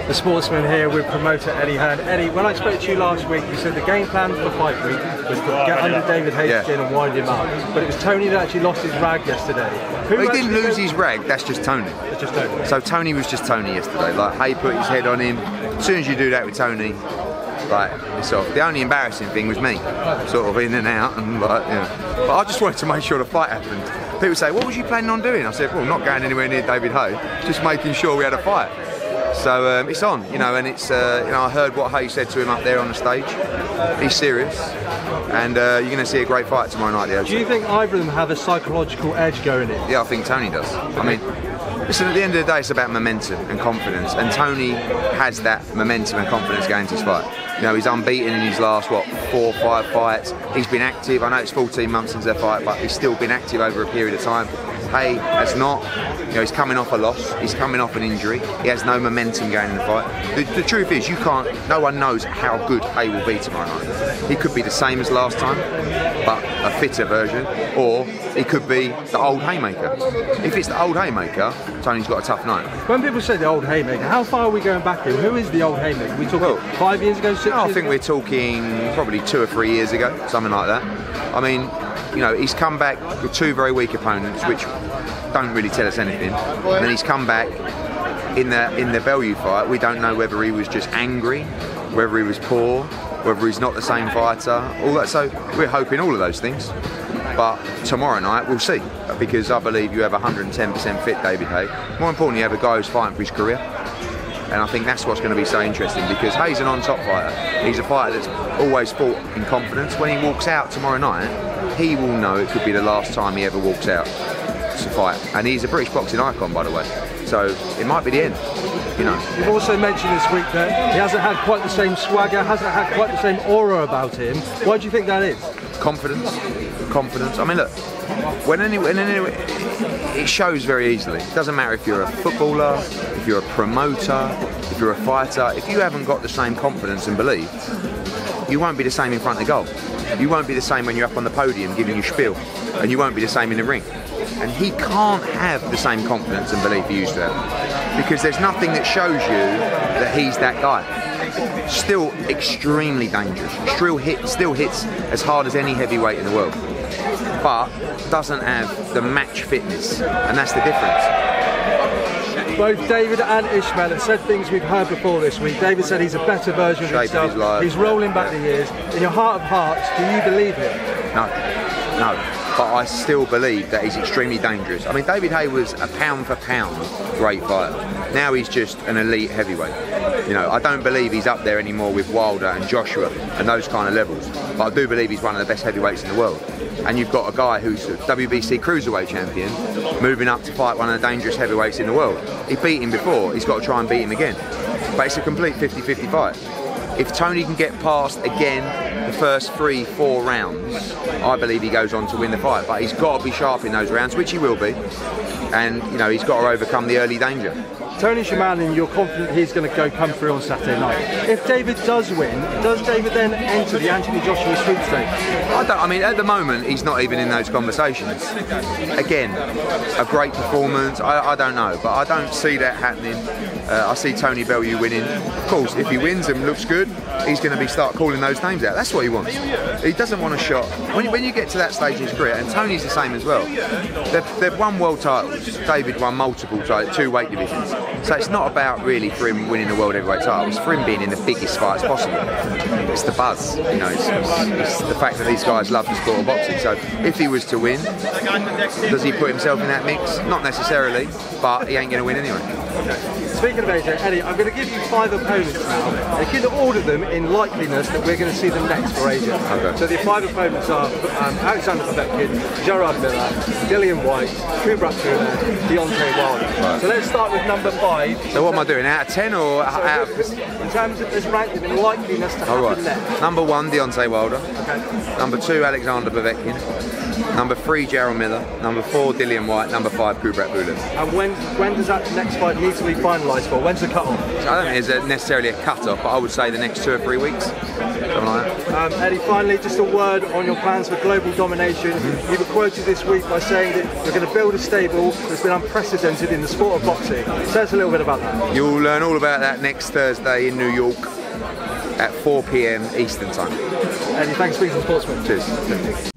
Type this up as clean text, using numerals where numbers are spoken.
The Sportsman here with promoter Eddie Hearn. Eddie, when I spoke to you last week, you said the game plan for fight week was to get under David Hayes' skin and wind him up. But it was Tony that actually lost his rag yesterday. He didn't lose his rag, that's just Tony. It's just Tony. So Tony was just Tony yesterday. Like, Hay put his head on him. As soon as you do that with Tony, like, it's off. The only embarrassing thing was me, sort of in and out, and like, you know. But I just wanted to make sure the fight happened. People say, what was you planning on doing? I said, well, not going anywhere near David Hay, just making sure we had a fight. So it's on, you know, and it's, you know, I heard what Hay said to him up there on the stage. He's serious, and you're going to see a great fight tomorrow night. Do you think either of them have a psychological edge going in? Yeah, I think Tony does. I mean, listen, at the end of the day, it's about momentum and confidence, and Tony has that momentum and confidence going into his fight. You know, he's unbeaten in his last, what, 4 or 5 fights. He's been active. I know it's 14 months since their fight, but he's still been active over a period of time. Hay has not. You know, he's coming off a loss. He's coming off an injury. He has no momentum going in the fight. The truth is, you can't. No one knows how good Hay will be tomorrow night. He could be the same as last time, but a fitter version, or he could be the old Haymaker. If it's the old Haymaker, Tony's got a tough night. When people say the old Haymaker, how far are we going back here? Who is the old Haymaker? We talking 5 years ago, 6 years ago? I think we're talking probably 2 or 3 years ago, something like that. I mean, you know, he's come back with 2 very weak opponents, which don't really tell us anything. And then he's come back in the Bellew fight. We don't know whether he was just angry, whether he was poor, whether he's not the same fighter, all that. So we're hoping all of those things. But tomorrow night we'll see, because I believe you have 110% fit David Hay. More importantly, you have a guy who's fighting for his career. And I think that's what's going to be so interesting, because Hay's an on-top fighter. He's a fighter that's always fought in confidence. When he walks out tomorrow night, he will know it could be the last time he ever walks out to fight. And he's a British boxing icon, by the way. So it might be the end, you know. You've also mentioned this week that he hasn't had quite the same swagger, hasn't had quite the same aura about him. Why do you think that is? Confidence. Confidence. I mean, look, it shows very easily. It doesn't matter if you're a footballer, if you're a promoter, if you're a fighter. If you haven't got the same confidence and belief, you won't be the same in front of goal. You won't be the same when you're up on the podium giving your spiel, and you won't be the same in the ring. And he can't have the same confidence and belief he used to have, because there's nothing that shows you that he's that guy. Still extremely dangerous, still hits as hard as any heavyweight in the world, but doesn't have the match fitness, and that's the difference. Both David and Ishmael have said things we've heard before this week. David said he's a better version of himself. He's rolling back the years. In your heart of hearts, do you believe him? No. But I still believe that he's extremely dangerous. I mean, David Hay was a pound for pound great fighter. Now he's just an elite heavyweight. You know, I don't believe he's up there anymore with Wilder and Joshua and those kind of levels. But I do believe he's one of the best heavyweights in the world. And you've got a guy who's a WBC cruiserweight champion moving up to fight one of the dangerous heavyweights in the world. He beat him before, he's got to try and beat him again. But it's a complete 50-50 fight. If Tony can get past again the first 3-4 rounds, I believe he goes on to win the fight. But he's got to be sharp in those rounds, which he will be. And you know, he's got to overcome the early danger. Tony Sherman, you're confident he's going to come through on Saturday night. If David does win, does David then enter the Anthony Joshua sweepstakes? I mean, at the moment, he's not even in those conversations. Again, a great performance, I don't know, but I don't see that happening. I see Tony Bellew winning. Of course, if he wins and looks good, he's going to start calling those names out. That's what he wants. He doesn't want a shot. When you get to that stage in his career, and Tony's the same as well, they've won world titles. David won multiple titles, 2 weight divisions. So it's not about really for him winning the world heavyweight title. It's for him being in the biggest fights possible. It's the buzz, you know. It's the fact that these guys love the sport of boxing. So if he was to win, does he put himself in that mix? Not necessarily, but he ain't going to win anyway. Speaking of AJ, Eddie, I'm going to give you 5 opponents now. You can order them in likeliness that we're going to see them next for AJ. Okay. So the 5 opponents are Alexander Povetkin, Gerard Miller, Dillian White, Kubrat Pulev, Deontay Wilder. Right. So let's start with number 5. So what am I doing, out of 10 or out of... In terms of this rank, in likeliness to happen next. Number 1, Deontay Wilder. Okay. Number 2, Alexander Povetkin. number 3 Gerald Miller, number 4 Dillian White, number 5 Kubrat Bulat. And when does that next fight need to be finalised for? When's the cut-off? So I don't think there's necessarily a cut-off, but I would say the next 2 or 3 weeks, something like that. Eddie, finally, just a word on your plans for global domination. You were quoted this week by saying that you're going to build a stable that's been unprecedented in the sport of boxing. Tell us a little bit about that. You'll learn all about that next Thursday in New York at 4 PM Eastern Time. Eddie, thanks for being on Sportsman. Cheers.